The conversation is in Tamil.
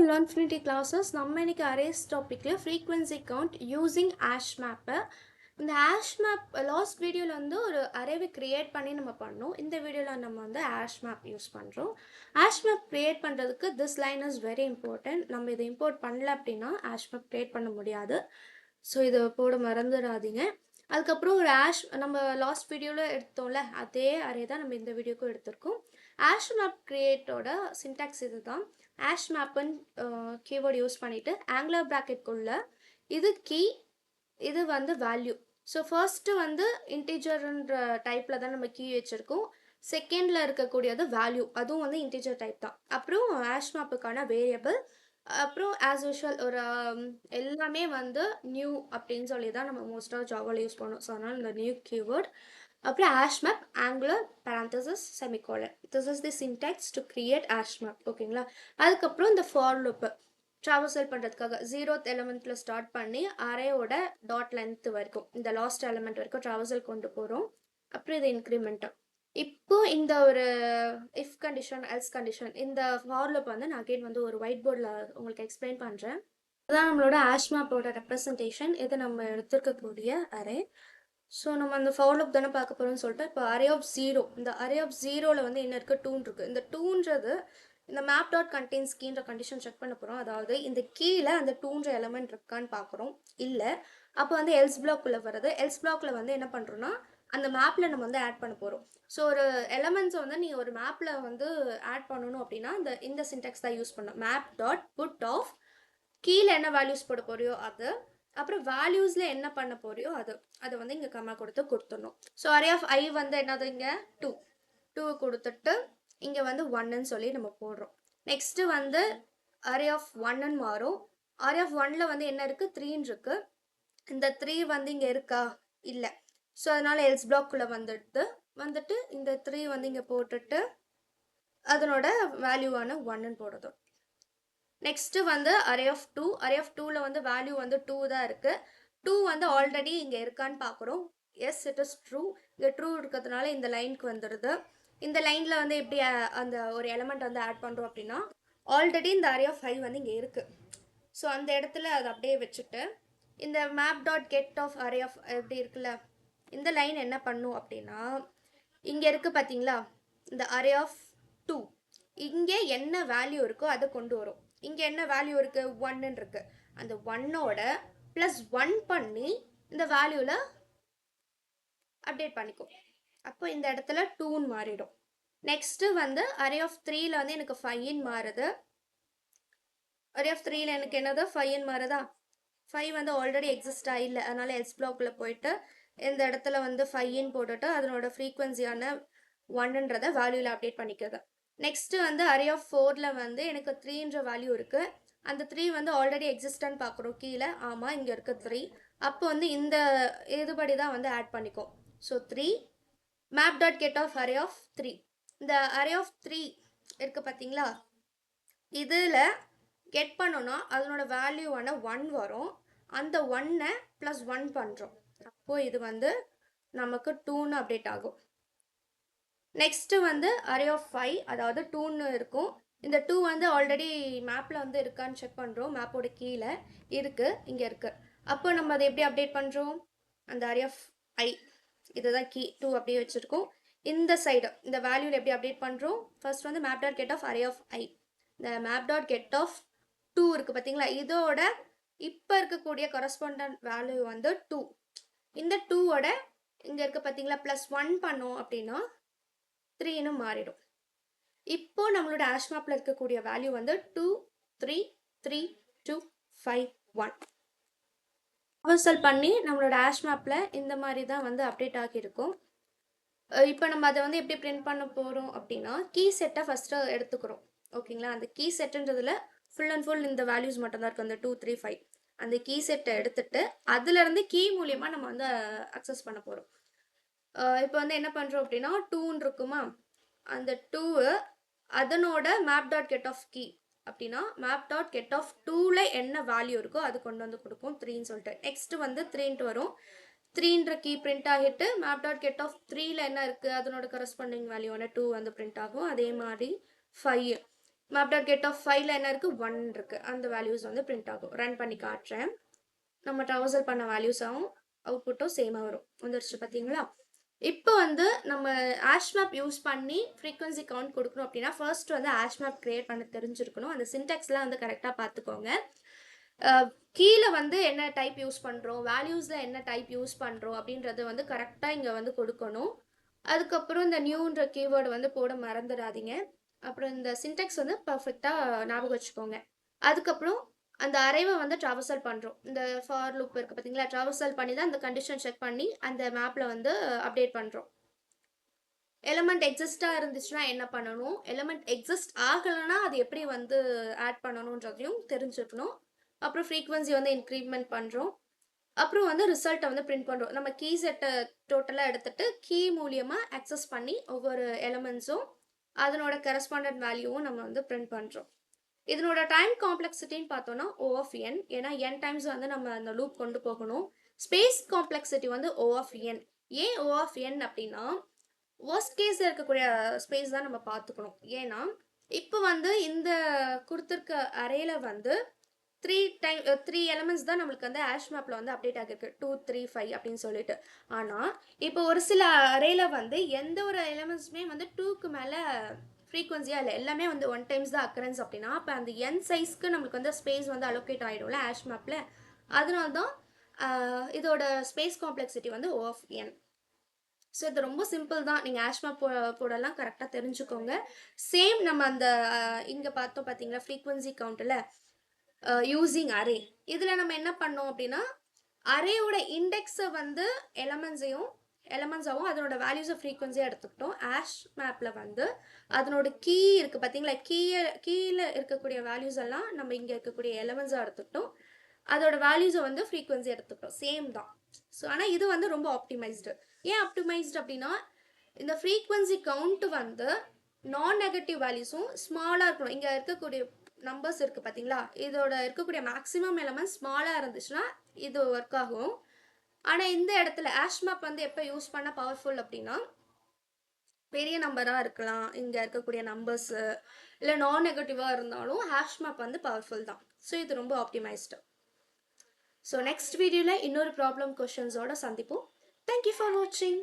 Learnfinity classes நம்ம இன்னைக்கு அரேஸ் டாப்பிக்கில் ஃப்ரீக்வன்சி கவுண்ட் யூஸிங் ஆஷ் மேப்பை. இந்த ஆஷ் மேப் லாஸ்ட் வீடியோவில் வந்து ஒரு அரேவை க்ரியேட் பண்ணி நம்ம பண்ணோம். இந்த வீடியோவில் நம்ம வந்து ஆஷ் மேப் யூஸ் பண்ணுறோம். ஆஷ் மேப் க்ரியேட் பண்ணுறதுக்கு this line is very important. நம்ம இதை இம்போர்ட் பண்ணல அப்படின்னா ஆஷ் மேப் க்ரியேட் பண்ண முடியாது. ஸோ இதை போட மறந்துடாதீங்க. அதுக்கப்புறம் ஒரு ஆஷ் நம்ம லாஸ்ட் வீடியோவில் எடுத்தோம்ல அதே அரே தான் நம்ம இந்த வீடியோக்கும் எடுத்திருக்கோம். ஆஷ் மேப் க்ரியேட்டோட சின்டாக்ஸ் இது தான். ஆஷ் மேப்புன்னு கீவேர்டு யூஸ் பண்ணிவிட்டு ஆங்குலர் ப்ராக்கெட்குள்ள இது கீ, இது வந்து வேல்யூ. ஸோ ஃபர்ஸ்ட்டு வந்து இன்டிஜர்ன்ற டைப்பில் தான் நம்ம கீ வச்சுருக்கோம். செகண்டில் இருக்கக்கூடியது வேல்யூ, அதுவும் வந்து இன்டிஜர் டைப் தான். அப்புறம் ஆஷ் மேப்புக்கான வேரியபிள், அப்புறம் ஆஸ் யூஷுவல் ஒரு எல்லாமே வந்து நியூ அப்படின்னு சொல்லி தான் நம்ம மோஸ்ட்டாக ஜாவாவில் யூஸ் பண்ணுவோம். ஸோ அதனால் இந்த நியூ கீவேர்ட், அப்புறம் ash map angular parenthesis semicolon. This is the syntax to create ash map. ஓகேங்களா? அதுக்கப்புறம் இந்த ஃபார் லூப்பு ட்ராவர்சல் பண்ணுறதுக்காக 0th எலிமெண்ட்டில் ஸ்டார்ட் பண்ணி அரேயோட டாட் லென்த் வரைக்கும் இந்த லாஸ்ட் எலிமெண்ட் வரைக்கும் ட்ராவர்சல் கொண்டு போகிறோம். அப்புறம் இது இன்க்ரிமெண்ட்டாக. இப்போ இந்த ஒரு இஃப் கண்டிஷன் எல்ஸ் கண்டிஷன் இந்த ஃபார் லூப் வந்து நான் அகைன் வந்து ஒரு ஒயிட் போர்டில் உங்களுக்கு எக்ஸ்பிளைன் பண்ணுறேன். இதுதான் நம்மளோட ஆஷ் மேப்போட ரெப்ரசன்டேஷன். இது நம்ம எடுத்துருக்கக்கூடிய அரே. ஸோ நம்ம அந்த ஃபார் லூப் தானே பார்க்க போகிறோம்னு சொல்லிட்டு இப்போ அரே ஆஃப் 0, இந்த அரே ஆஃப் 0ல் வந்து என்ன இருக்குது, 2 இருக்குது. இந்த 2ன்றது இந்த மேப் டாட் கண்டெயின்ஸ் கீன்ற கண்டிஷன் செக் பண்ண போகிறோம். அதாவது இந்த கீழே அந்த 2ன்ற எலமெண்ட் இருக்கான்னு பார்க்குறோம். இல்லை அப்போ வந்து எல்ஸ் பிளாக்குள்ளே வருது. எல்ஸ் பிளாக்கில் வந்து என்ன பண்ணுறோன்னா அந்த மேப்பில் நம்ம வந்து ஆட் பண்ண போகிறோம். ஸோ ஒரு எலமெண்ட்ஸை வந்து நீ ஒரு மேப்பில் வந்து ஆட் பண்ணணும் அப்படின்னா இந்த சின்டாக்ஸ் தான் யூஸ் பண்ணணும். மேப் டாட் புட் ஆஃப் கீழே என்ன வேல்யூஸ் போட போறியோ அது, அப்புறம் வேல்யூஸில் என்ன பண்ண போறியோ அதை வந்து இங்கே கம்மா கொடுத்துடணும். ஸோ அரே ஆஃப் ஐ வந்து என்னது இங்கே 2 கொடுத்துட்டு இங்கே வந்து 1ன்னு சொல்லி நம்ம போடுறோம். நெக்ஸ்ட்டு வந்து அரே ஆஃப் 1ன்னு மாறும். அரே ஆஃப் 1ல் வந்து என்ன இருக்குது, 3ன்னு இருக்குது. இந்த 3 வந்து இங்கே இருக்கா, இல்லை. ஸோ அதனால் எல்ஸ் பிளாக்குள்ளே வந்துட்டு இந்த 3 வந்து இங்கே போட்டுட்டு அதனோட வேல்யூவான 1ன்னு போடுறோம். நெக்ஸ்ட்டு வந்து அரே ஆஃப் 2. அரே ஆஃப் 2ல் வந்து வேல்யூ வந்து 2 தான் இருக்குது. 2 வந்து ஆல்ரெடி இங்கே இருக்கான்னு பார்க்குறோம். Yes, it is true. இங்கே ட்ரூ இருக்கிறதுனால இந்த லைனுக்கு வந்துடுது. இந்த லைனில் வந்து எப்படி அந்த ஒரு எலமெண்ட் வந்து ஆட் பண்ணுறோம் அப்படின்னா ஆல்ரெடி இந்த அரே ஆஃப் 5 வந்து இங்கே இருக்குது. ஸோ அந்த இடத்துல அதை அப்படியே வச்சுட்டு இந்த map dot get of array of எப்படி இருக்குல்ல, இந்த லைன் என்ன பண்ணும் அப்படின்னா இங்கே இருக்குது பார்த்தீங்களா, இந்த அரே ஆஃப் 2 இங்கே என்ன வேல்யூ இருக்கோ அதை கொண்டு வரும். இங்கே என்ன வேல்யூ இருக்குது, 1ன்னு இருக்குது. அந்த 1ஓட +1 பண்ணி இந்த வேல்யூவில் அப்டேட் பண்ணிக்கும். அப்போ இந்த இடத்துல 2ன்னு மாறிடும். நெக்ஸ்ட்டு வந்து அரே ஆஃப் 3ல் வந்து எனக்கு 5ன்னு மாறுது. அரே ஆஃப் 3ல் எனக்கு என்னது 5ன்னு மாறுதா. 5 வந்து ஆல்ரெடி எக்ஸிஸ்ட் ஆகில்லை, அதனால் எல்ஸ் பிளாக்கில் போயிட்டு இந்த இடத்துல வந்து 5ன்னு போட்டுட்டு அதனோட ஃப்ரீக்வன்சியான 1ன்றதை வேல்யூவில் அப்டேட் பண்ணிக்கிறது. நெக்ஸ்ட்டு வந்து அரே ஆஃப் 4ல் வந்து எனக்கு 3ன்ற வேல்யூ இருக்குது. அந்த 3 வந்து ஆல்ரெடி எக்ஸிஸ்டன்னு பார்க்குறோம் கீழே. ஆமாம், இங்கே இருக்குது 3. அப்போ வந்து இந்த இதுபடி தான் வந்து ஆட் பண்ணிக்கும். So 3 map dot get of array of 3. இந்த அரே ஆஃப் 3 இருக்குது பார்த்தீங்களா, இதில் கெட் பண்ணோன்னா அதனோட வேல்யூவான 1 வரும். அந்த 1ஐ +1 பண்ணுறோம். அப்போது இது வந்து நமக்கு 2ன்னு அப்டேட் ஆகும். நெக்ஸ்ட்டு வந்து அரே ஆஃப் 5, அதாவது 2ன்னு இருக்கும். இந்த 2 வந்து ஆல்ரெடி மேப்பில் வந்து இருக்கான்னு செக் பண்ணுறோம். மேப்போட கீழே இருக்குது, இங்கே இருக்குது. அப்போ நம்ம அதை எப்படி அப்டேட் பண்ணுறோம், அந்த அரே ஆஃப் ஐ இதுதான் கீ 2 அப்படியே வச்சுருக்கோம். இந்த சைடு இந்த வேல்யூவில் எப்படி அப்டேட் பண்ணுறோம், ஃபர்ஸ்ட் வந்து map dot get of array of i. இந்த மேப் டாட் கெட் ஆஃப் 2 இருக்குது பார்த்தீங்களா, இதோட இப்போ இருக்கக்கூடிய கரஸ்பாண்டன்ட் வேல்யூ வந்து 2. இந்த 2ஓட இங்கே இருக்குது பார்த்தீங்களா +1 பண்ணோம் அப்படின்னா 3ன்னு மாறிடும். இப்போ நம்மளோட ஆஷ் மேப்பில் இருக்கக்கூடிய வேல்யூ வந்து 2 3 3 2 5 1. ரிவர்சல் பண்ணி நம்மளோட ஆஷ் மேப்பில் இந்த மாதிரி தான் வந்து அப்டேட் ஆகியிருக்கும். இப்போ நம்ம அதை வந்து எப்படி பிரிண்ட் பண்ண போகிறோம் அப்படின்னா கீ செட்டை ஃபஸ்ட்டு எடுத்துக்கிறோம். ஓகேங்களா? அந்த கீ செட்டுன்றதில் ஃபுல் அண்ட் ஃபுல் இந்த வேல்யூஸ் மட்டும்தான் இருக்குது, அந்த 2 3 5. அந்த கீ செட்டை எடுத்துட்டு அதுலேருந்து கீ மூலியமாக நம்ம வந்து அக்சஸ் பண்ண போகிறோம். இப்போ வந்து என்ன பண்ணுறோம் அப்படின்னா 2ன்னு இருக்குமா, அந்த 2 அதனோட map dot get of key அப்படின்னா மேப் டாட் கெட் ஆஃப் 2ல் என்ன வேல்யூ இருக்கோ அது கொண்டு வந்து கொடுக்கும் 3ன்னு சொல்லிட்டு. நெக்ஸ்ட்டு வந்து 3ன்ட்டு வரும். 3ன்ற கீ பிரிண்ட் ஆகிட்டு மேப் டாட் கெட் ஆஃப் 3ல் என்ன இருக்குது அதனோட கரஸ்பாண்டிங் வேல்யூவான 2 வந்து பிரிண்ட் ஆகும். அதே மாதிரி 5 map.get of ஃபைலில் என்ன இருக்குது 1 இருக்குது. அந்த வேல்யூஸ் வந்து பிரிண்ட் ஆகும். ரன் பண்ணி காட்டுறேன். நம்ம ட்ராவர்சல் பண்ண வேல்யூஸாகவும் அவுட்புட்டும் சேமாக வரும். வந்துருச்சு பார்த்தீங்களா? இப்போ வந்து நம்ம ஆஷ் மேப் யூஸ் பண்ணி ஃப்ரீக்வன்சி கவுண்ட் கொடுக்கணும் அப்படின்னா ஃபர்ஸ்ட் வந்து ஆஷ் மேப் கிரியேட் பண்ண தெரிஞ்சிருக்கணும். அந்த சின்டெக்ஸ்லாம் வந்து கரெக்டாக பார்த்துக்கோங்க. கீழே வந்து என்ன டைப் யூஸ் பண்ணுறோம், வேல்யூஸில் என்ன டைப் யூஸ் பண்ணுறோம் அப்படின்றது வந்து கரெக்டாக இங்கே வந்து கொடுக்கணும். அதுக்கப்புறம் இந்த நியூன்ற கீவேர்டு வந்து போட மறந்துடாதீங்க. அப்புறம் இந்த சின்டெக்ஸ் வந்து பர்ஃபெக்டாக ஞாபகம் வச்சுக்கோங்க. அதுக்கப்புறம் அந்த அரைவை வந்து ட்ராவர்சல் பண்ணுறோம். இந்த ஃபார் லூப் இருக்குது பார்த்தீங்களா, ட்ராவர்சல் பண்ணி தான் அந்த கண்டிஷன் செக் பண்ணி அந்த மேப்பில் வந்து அப்டேட் பண்ணுறோம். எலமெண்ட் எக்ஸிஸ்டாக இருந்துச்சுன்னா என்ன பண்ணணும், எலமெண்ட் எக்ஸிஸ்ட் ஆகலைன்னா அது எப்படி வந்து ஆட் பண்ணணுன்றதையும் தெரிஞ்சுக்கணும். அப்புறம் ஃப்ரீக்வன்சி வந்து இன்க்ரிமெண்ட் பண்ணுறோம். அப்புறம் வந்து ரிசல்ட்டை வந்து பிரிண்ட் பண்ணுறோம். நம்ம கீ செட்டை டோட்டலாக எடுத்துகிட்டு கீ மூலியமாக அக்சஸ் பண்ணி ஒவ்வொரு எலமெண்ட்ஸும் அதனோட கரஸ்பாண்டன்ட் வேல்யூவும் நம்ம வந்து பிரிண்ட் பண்ணுறோம். இதனோட டைம் காம்ப்ளெக்சிட்டின்னு பார்த்தோன்னா O of n, ஏன்னா n டைம்ஸ் வந்து நம்ம அந்த லூப் கொண்டு போகணும். ஸ்பேஸ் காம்ப்ளெக்சிட்டி வந்து O of n. ஏன் O of n அப்படின்னா வர்ஸ்ட் கேஸில் இருக்கக்கூடிய ஸ்பேஸ் தான் நம்ம பார்த்துக்கணும். ஏன்னா இப்போ வந்து இந்த கொடுத்துருக்க அரேல வந்து 3 எலமெண்ட்ஸ் தான் நம்மளுக்கு வந்து ஆஷ் மேப்பில் வந்து அப்டேட் ஆகிருக்கு, 2 3 5 அப்படின்னு சொல்லிட்டு. ஆனால் இப்போ ஒரு சில அரேல வந்து எந்த ஒரு எலமெண்ட்ஸுமே வந்து 2க்கு மேலே ஃப்ரீக்வன்சியாக இல்லை, எல்லாமே வந்து 1 டைம்ஸ் தான் அக்கரன்ஸ் அப்படின்னா அப்போ அந்த n சைஸ்க்கு நம்மளுக்கு வந்து ஸ்பேஸ் வந்து அலோகேட் ஆகிடும்ல ஆஷ் மேப்பில். அதனால தான் இதோட ஸ்பேஸ் காம்ப்ளெக்சிட்டி வந்து O of n. ஸோ இது ரொம்ப சிம்பிள் தான். நீங்கள் ஆஷ் மேப் போடலாம் கரெக்டாக தெரிஞ்சுக்கோங்க. சேம் நம்ம அந்த இங்கே பார்த்தோம் பார்த்தீங்களா ஃப்ரீக்வன்சி கவுண்டில் யூஸிங் அரே, இதில் நம்ம என்ன பண்ணோம் அப்படின்னா அரேயோட இண்டெக்ஸை வந்து எலமெண்ட்ஸாகவும் அதனோட வேல்யூஸை ஃப்ரீக்வன்சியாக எடுத்துக்கிட்டோம். ஆஷ் மேப்பில் வந்து அதனோட கீ இருக்குது பார்த்தீங்களா, கீழே இருக்கக்கூடிய வேல்யூஸ் எல்லாம் நம்ம இங்கே இருக்கக்கூடிய எலமெண்ட்ஸாக எடுத்துக்கிட்டோம், அதோட வேல்யூஸை வந்து ஃப்ரீக்வன்சி எடுத்துக்கிட்டோம். சேம் தான். ஸோ ஆனால் இது வந்து ரொம்ப ஆப்டிமைஸ்டு. ஏன் ஆப்டிமைஸ்டு அப்படின்னா இந்த ஃப்ரீக்வன்சி கவுண்ட் வந்து நான் நெகட்டிவ் வேல்யூஸும் ஸ்மாலாக இருக்கணும். இங்கே இருக்கக்கூடிய நம்பர்ஸ் இருக்குது பார்த்தீங்களா, இதோட இருக்கக்கூடிய மேக்ஸிமம் எலமெண்ட் ஸ்மாலாக இருந்துச்சுன்னா இது ஒர்க் ஆகும். ஆனால் இந்த இடத்துல ஆஷ் மேப் வந்து எப்போ யூஸ் பண்ண பவர்ஃபுல் அப்படின்னா பெரிய நம்பராக இருக்கலாம், இங்கே இருக்கக்கூடிய நம்பர்ஸு இல்லை நான் நெகட்டிவாக இருந்தாலும் ஹேஷ் மேப் வந்து பவர்ஃபுல் தான். ஸோ இது ரொம்ப ஆப்டிமைஸ்டு. ஸோ நெக்ஸ்ட் வீடியோவில் இன்னொரு ப்ராப்ளம் கொஷின்ஸோட சந்திப்போம். தேங்க்யூ ஃபார் வாட்சிங்.